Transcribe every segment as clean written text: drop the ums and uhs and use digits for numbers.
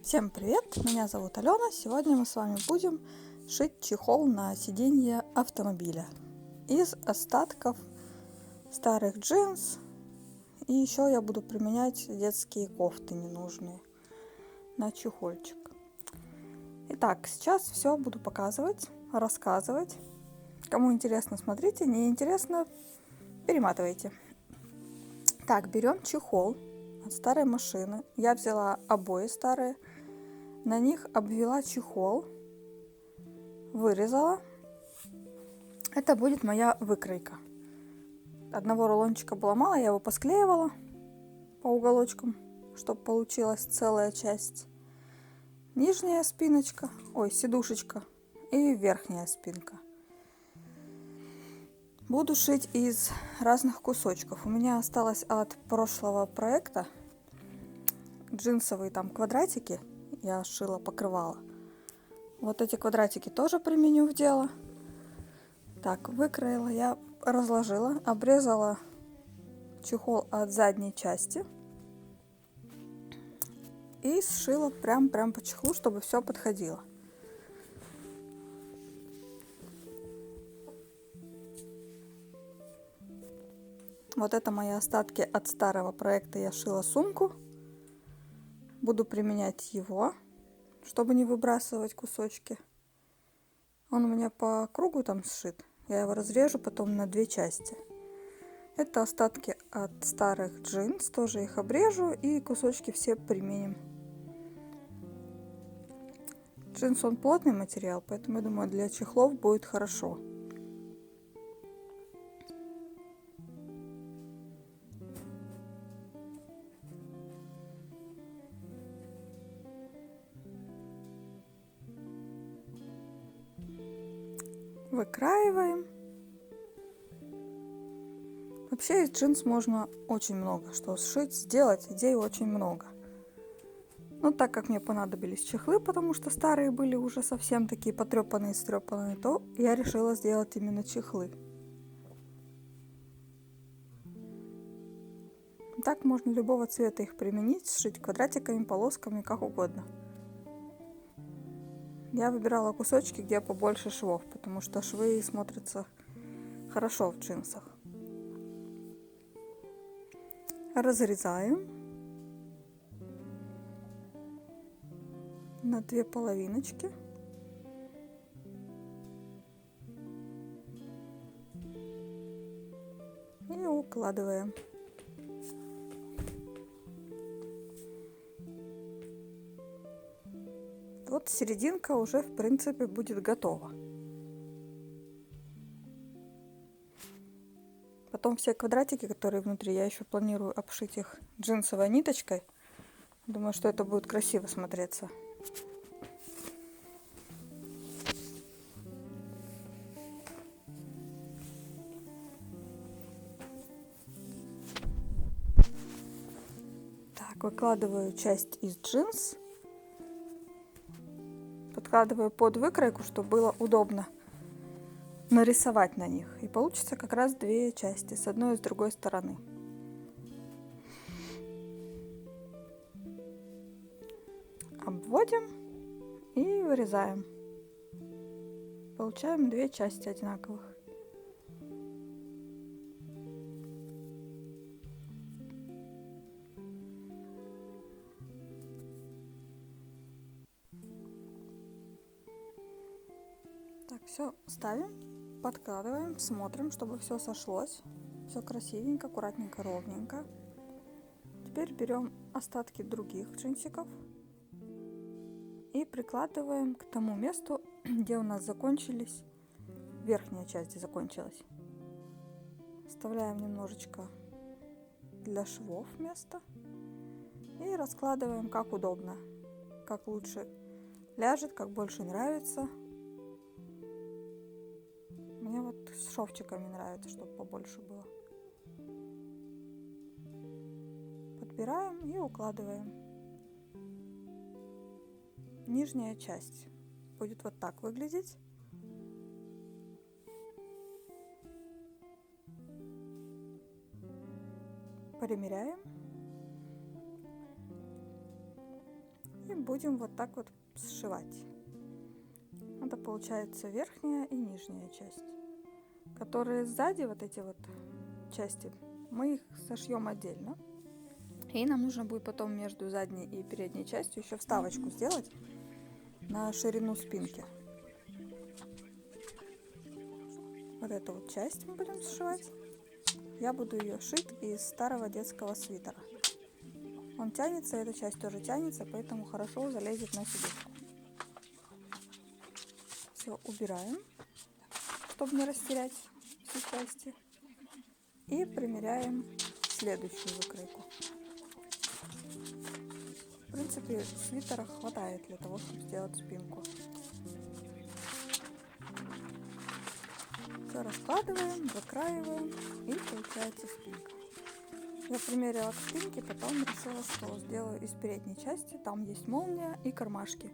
Всем привет! Меня зовут Алена. Сегодня мы с вами будем шить чехол на сиденье автомобиля из остатков старых джинс. И еще я буду применять детские кофты ненужные на чехольчик. Итак, сейчас все буду показывать, рассказывать. Кому интересно, смотрите, не интересно, перематывайте. Так, берем чехол от старой машины. Я взяла обои старые. На них обвела чехол, вырезала. Это будет моя выкройка. Одного рулончика было мало, я его посклеивала по уголочкам, чтобы получилась целая часть. Нижняя спиночка, сидушечка и верхняя спинка. Буду шить из разных кусочков. У меня осталось от прошлого проекта джинсовые там квадратики. Я шила покрывало. Вот эти квадратики тоже применю в дело. Так, выкроила, я разложила, обрезала чехол от задней части и сшила прям по чехлу, чтобы все подходило. Вот это мои остатки от старого проекта. Я шила сумку. Буду применять его, чтобы не выбрасывать кусочки. Он у меня по кругу там сшит. Я его разрежу потом на две части. Это остатки от старых джинс. Тоже их обрежу и кусочки все применим. Джинс он плотный материал, поэтому я думаю, для чехлов будет хорошо. Выкраиваем. Вообще из джинс можно очень много что сшить, сделать, идей очень много. Но так как мне понадобились чехлы, потому что старые были уже совсем такие потрепанные, стрепанные, то я решила сделать именно чехлы. Так можно любого цвета их применить, сшить квадратиками, полосками, как угодно. Я выбирала кусочки, где побольше швов, потому что швы смотрятся хорошо в джинсах. Разрезаем на две половиночки. И укладываем. Вот серединка уже в принципе будет готова. Потом все квадратики, которые внутри, я еще планирую обшить их джинсовой ниточкой. Думаю, что это будет красиво смотреться. Так, выкладываю часть из джинс. Подкладываю под выкройку, чтобы было удобно нарисовать на них. И получится как раз две части, с одной и с другой стороны. Обводим и вырезаем. Получаем две части одинаковых. Так, все ставим, подкладываем, смотрим, чтобы все сошлось. Все красивенько, аккуратненько, ровненько. Теперь берем остатки других джинсиков и прикладываем к тому месту, где у нас закончились, верхняя часть где закончилась. Вставляем немножечко для швов место и раскладываем как удобно, как лучше ляжет, как больше нравится. Мне вот с шовчиками нравится, чтобы побольше было. Подбираем и укладываем. Нижняя часть будет вот так выглядеть. Примеряем. И будем вот так вот сшивать. Это получается верхняя и нижняя часть, которые сзади, вот эти вот части, мы их сошьем отдельно. И нам нужно будет потом между задней и передней частью еще вставочку сделать на ширину спинки. Вот эту вот часть мы будем сшивать. Я буду ее шить из старого детского свитера. Он тянется, эта часть тоже тянется, поэтому хорошо залезет на сидушку. Все убираем, чтобы не растерять все части. И примеряем следующую выкройку. В принципе, свитера хватает для того, чтобы сделать спинку. Все раскладываем, выкраиваем, и получается спинка. Я примерила к спинке, потом решила, что сделаю из передней части. Там есть молния и кармашки.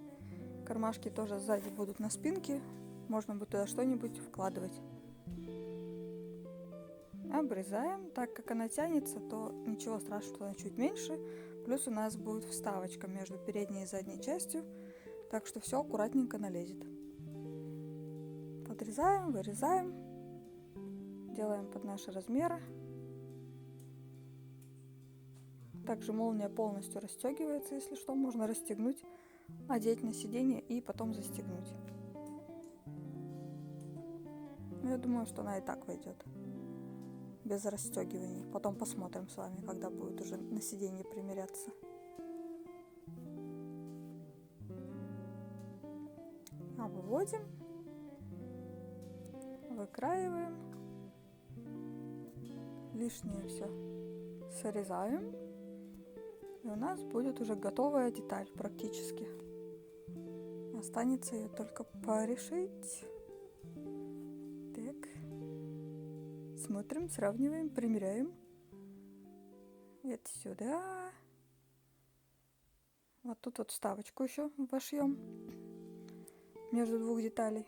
Кармашки тоже сзади будут на спинке. Можно будет туда что-нибудь вкладывать. Обрезаем. Так как она тянется, то ничего страшного, что она чуть меньше. Плюс у нас будет вставочка между передней и задней частью. Так что все аккуратненько налезет. Подрезаем, вырезаем. Делаем под наши размеры. Также молния полностью расстегивается, если что, можно расстегнуть, одеть на сиденье и потом застегнуть. Я думаю, что она и так войдет, без расстегивания. Потом посмотрим с вами, когда будет уже на сиденье примеряться. Обводим, выкраиваем, лишнее все срезаем. И у нас будет уже готовая деталь практически. Останется ее только порешить. Так. Смотрим, сравниваем, примеряем. Это сюда. Вот тут вот вставочку еще вошьем между двух деталей.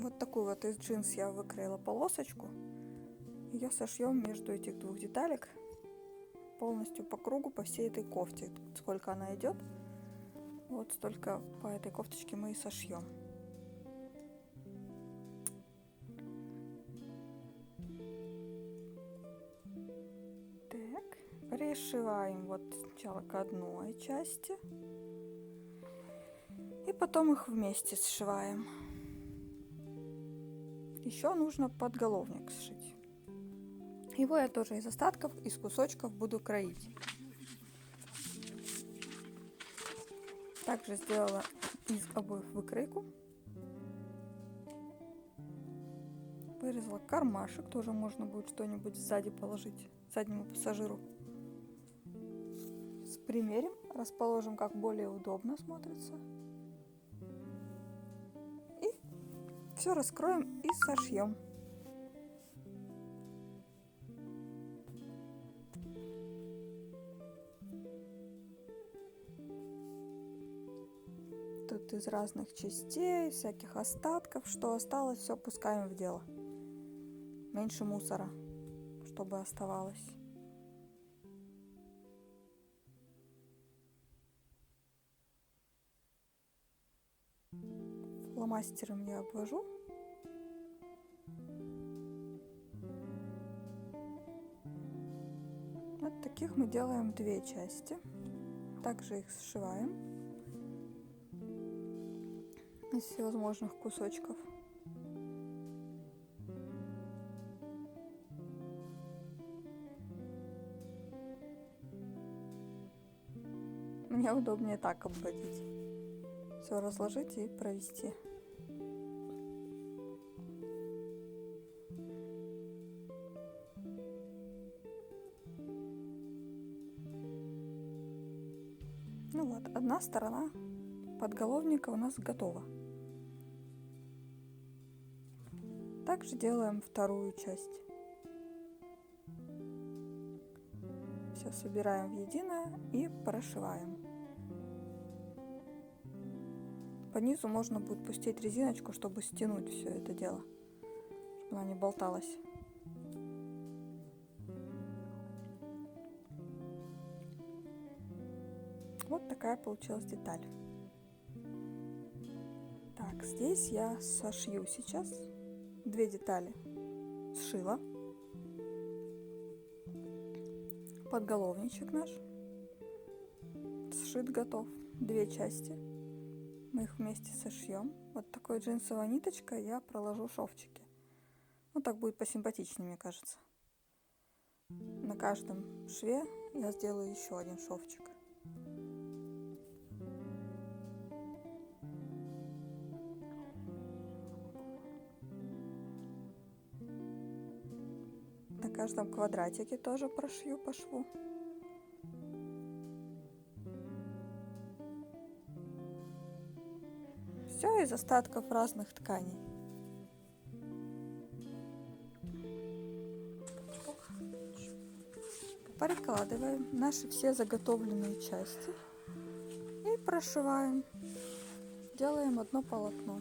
Вот такую вот из джинс я выкроила полосочку. Ее сошьем между этих двух деталек полностью по кругу, по всей этой кофте. Сколько она идет, вот столько по этой кофточке мы и сошьем. Так, пришиваем вот сначала к одной части и потом их вместе сшиваем. Еще нужно подголовник сшить. Его я тоже из остатков, из кусочков буду кроить. Также сделала из обоев выкройку. Вырезала кармашек, тоже можно будет что-нибудь сзади положить, заднему пассажиру. Примерим, расположим, как более удобно смотрится. И все раскроем и сошьем. Тут из разных частей, всяких остатков, что осталось, все пускаем в дело. Меньше мусора, чтобы оставалось. Фломастером я обвожу. Вот таких мы делаем две части. Также их сшиваем из всевозможных кусочков. Мне удобнее так обводить. Все разложить и провести. Ну вот, одна сторона подголовника у нас готова. Также делаем вторую часть. Все собираем в единое и прошиваем. По низу можно будет пустить резиночку, чтобы стянуть все это дело, чтобы она не болталась. Вот такая получилась деталь. Так, здесь я сошью сейчас 2 детали. Сшила. Подголовничек наш сшит, готов. 2 части. Мы их вместе сошьем. Вот такой джинсовой ниточкой я проложу шовчики. Ну, так будет посимпатичнее, мне кажется. На каждом шве я сделаю еще один шовчик. На каждом квадратике тоже прошью по шву. Все из остатков разных тканей. Прикладываем наши все заготовленные части и прошиваем. Делаем одно полотно.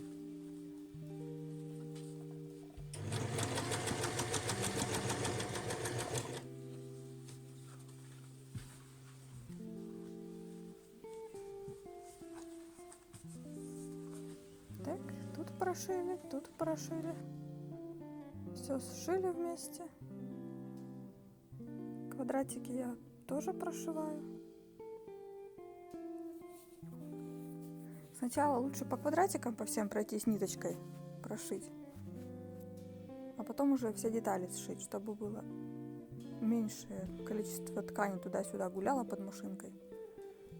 Так, тут прошили. Все сшили вместе. Квадратики я тоже прошиваю. Сначала лучше по квадратикам по всем пройтись ниточкой, прошить, а потом уже все детали сшить, чтобы было меньшее количество ткани туда-сюда гуляло под машинкой.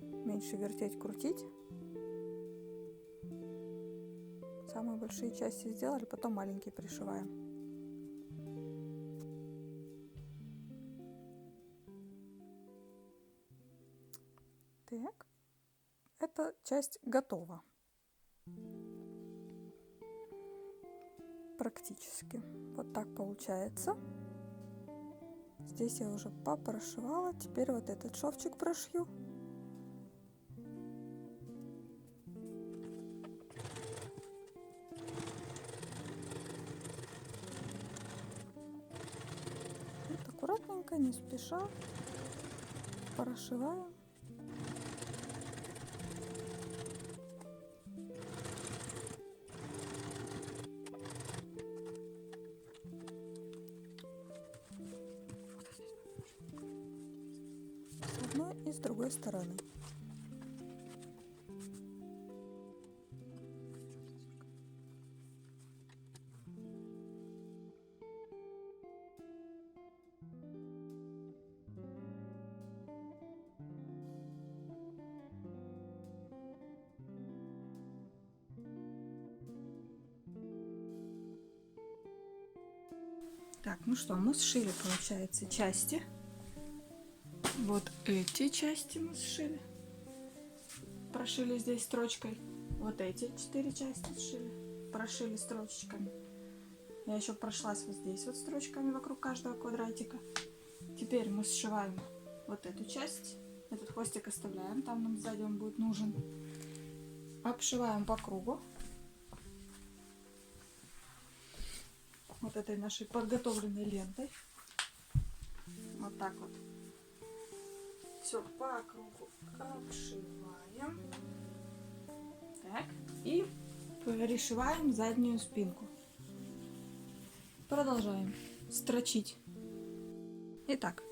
Меньше вертеть, крутить. Самые большие части сделали, потом маленькие пришиваем. Так, эта часть готова. Практически. Вот так получается. Здесь я уже попрошивала. Теперь вот этот шовчик прошью. Вот аккуратненько, не спеша, прошиваем. С одной и с другой стороны. Так, ну что, мы сшили, получается, части. Вот эти части мы сшили. Прошили здесь строчкой. Вот эти 4 части сшили. Прошили строчечками. Я еще прошлась вот здесь вот строчками вокруг каждого квадратика. Теперь мы сшиваем вот эту часть. Этот хвостик оставляем, там нам сзади он будет нужен. Обшиваем по кругу. Вот этой нашей подготовленной лентой. Вот так вот. Все по кругу обшиваем. Так. И перешиваем заднюю спинку. Продолжаем строчить. Итак.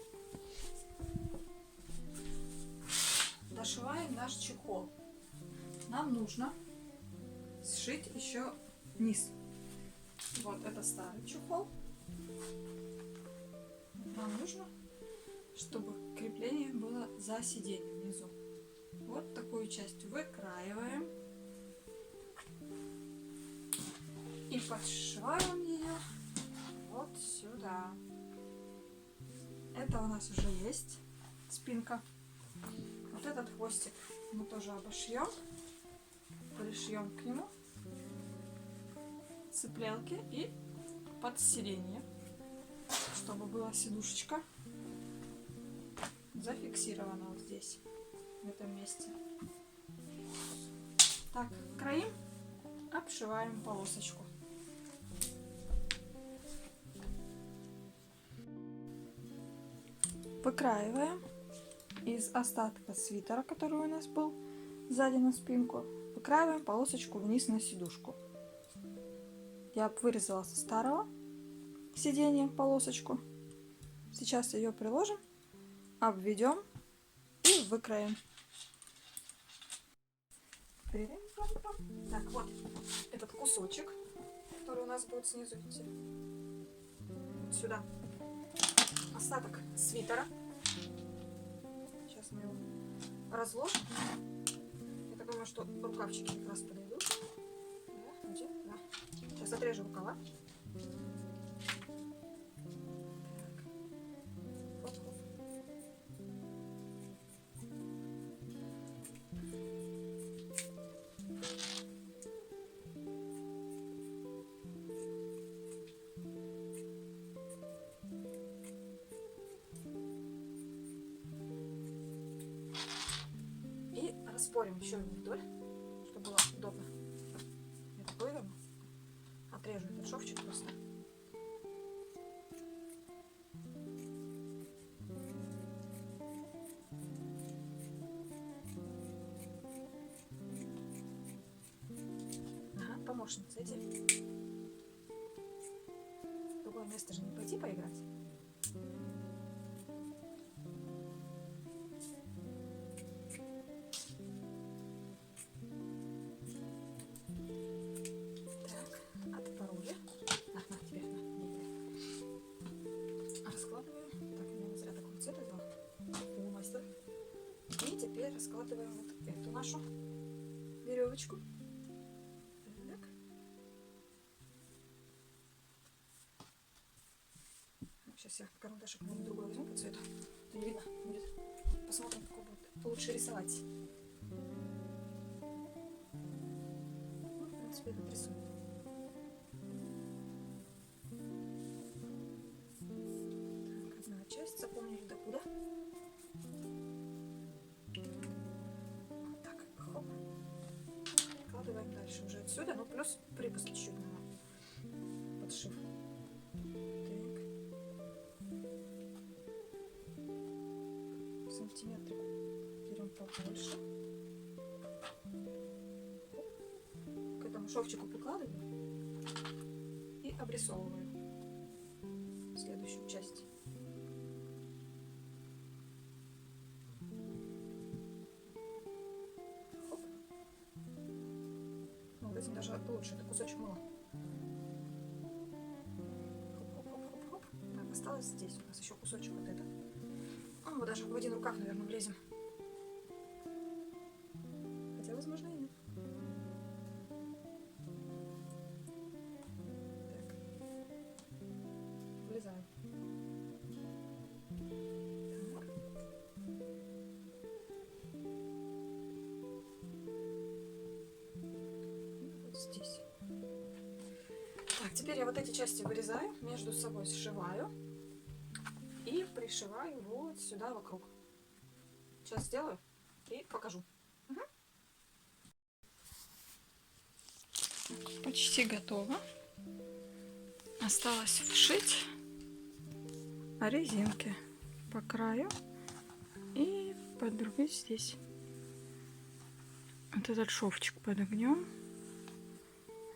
Дошиваем наш чехол. Нам нужно сшить еще низ. Вот это старый чехол. Нам нужно, чтобы крепление было за сиденьем внизу. Вот такую часть выкраиваем и подшиваем ее вот сюда. Это у нас уже есть спинка. Вот этот хвостик мы тоже обошьем, пришьем к нему цеплялки и под сиденье, чтобы была сидушечка зафиксирована вот здесь, в этом месте. Так, краим, обшиваем полосочку. Выкраиваем из остатка свитера, который у нас был сзади на спинку, выкраиваем полосочку вниз на сидушку. Я вырезала со старого сиденья полосочку. Сейчас ее приложим, обведем и выкроем. Так, вот этот кусочек, который у нас будет снизу идти. Вот сюда. Остаток свитера. Сейчас мы его разложим. Я так думаю, что рукавчики как раз подойдут. Да, где? Да. Сейчас отрежу рукава. Распорим еще вдоль, чтобы было удобно. Это выверну. Отрежу этот шовчик просто. Ага, помощница, иди. В другое место же не пойти поиграть. И теперь раскладываем вот эту нашу веревочку. Так. Сейчас я карандашик на другой возьму по цвету. Это не видно будет. Посмотрим, какой будет лучше рисовать. Ну, в принципе, этот рисует. Так, одна часть. Запомнили докуда. Вкладываем дальше уже отсюда, ну плюс припуски чуть-чуть на подшив. Так. Сантиметрик берем побольше. К этому шовчику прикладываю и обрисовываю следующую часть. Этим даже лучше, это кусочек мыла. Хоп-хоп-хоп-хоп-хоп. Так, осталось здесь у нас еще кусочек вот этот. Ну, мы даже в один рукав, наверное, влезем. Хотя, возможно, и нет. Так. Влезаем. Здесь. Так, теперь я вот эти части вырезаю, между собой сшиваю и пришиваю вот сюда вокруг. Сейчас сделаю и покажу. Угу. Почти готово. Осталось вшить резинки по краю и подрубить здесь. Вот этот шовчик подогнем.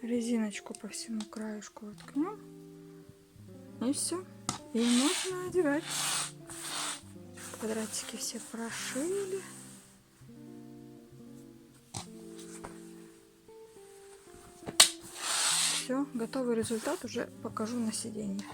Резиночку по всему краешку воткнем. И все. И можно одевать. Квадратики все прошили. Все, готовый результат уже покажу на сиденье.